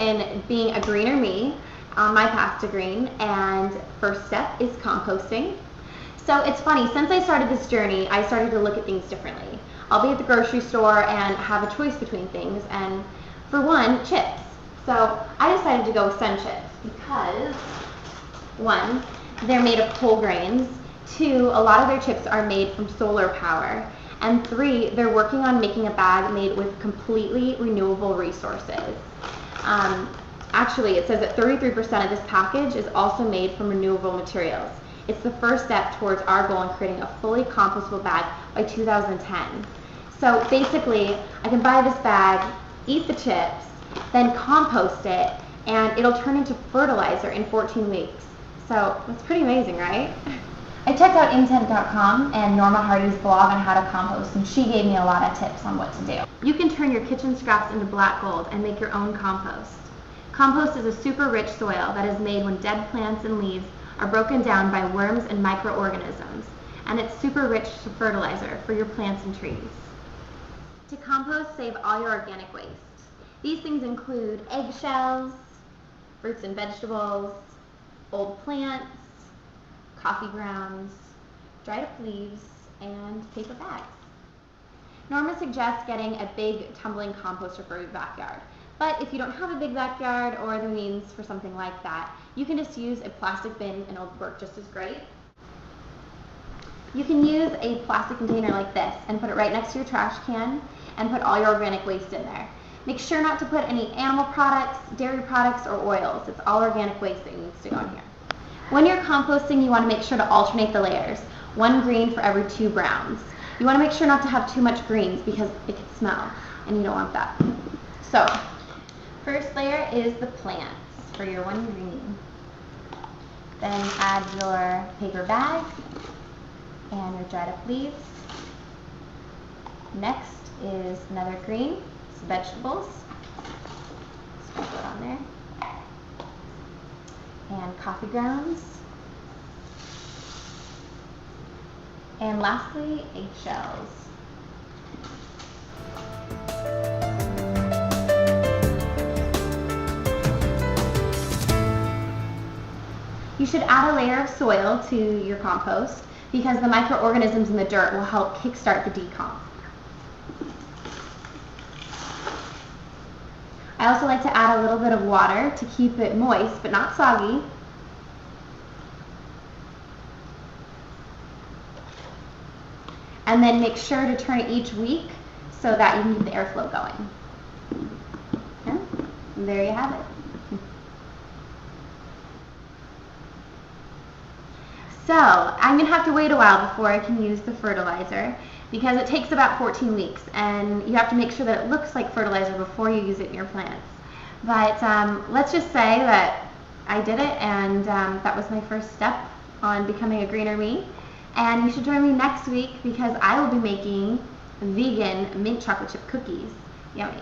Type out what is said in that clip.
in being a greener me on my path to green, and first step is composting. So it's funny, since I started this journey, I started to look at things differently. I'll be at the grocery store and have a choice between things, and for one, chips. So I decided to go with Sun Chips because, one, they're made of whole grains, two, a lot of their chips are made from solar power, and three, they're working on making a bag made with completely renewable resources. Actually, it says that 33% of this package is also made from renewable materials. It's the first step towards our goal in creating a fully compostable bag by 2010. So basically, I can buy this bag, eat the chips, then compost it, and it'll turn into fertilizer in 14 weeks. So it's pretty amazing, right? I checked out intent.com and Norma Hardy's blog on how to compost, and she gave me a lot of tips on what to do. You can turn your kitchen scraps into black gold and make your own compost. Compost is a super rich soil that is made when dead plants and leaves are broken down by worms and microorganisms, and it's super rich to fertilizer for your plants and trees. To compost, save all your organic waste. These things include eggshells, fruits and vegetables, old plants, coffee grounds, dried up leaves, and paper bags. Norma suggests getting a big tumbling composter for your backyard. But if you don't have a big backyard or the means for something like that, you can just use a plastic bin and it'll work just as great. You can use a plastic container like this and put it right next to your trash can and put all your organic waste in there. Make sure not to put any animal products, dairy products, or oils. It's all organic waste that needs to go in here. When you're composting, you want to make sure to alternate the layers. 1 green for every 2 browns. You want to make sure not to have too much greens because it can smell, and you don't want that. So, first layer is the plants for your 1 green. Then add your paper bag and your dried up leaves. Next is another green, some vegetables. Sprinkle it on there. And coffee grounds. And lastly, eggshells. You should add a layer of soil to your compost because the microorganisms in the dirt will help kickstart the decomp. I also like to add a little bit of water to keep it moist but not soggy. And then make sure to turn it each week so that you can keep the airflow going. Yeah? And there you have it. So I'm going to have to wait a while before I can use the fertilizer because it takes about 14 weeks and you have to make sure that it looks like fertilizer before you use it in your plants. But let's just say that I did it and that was my first step on becoming a greener me. And you should join me next week because I will be making vegan mint chocolate chip cookies. Yummy.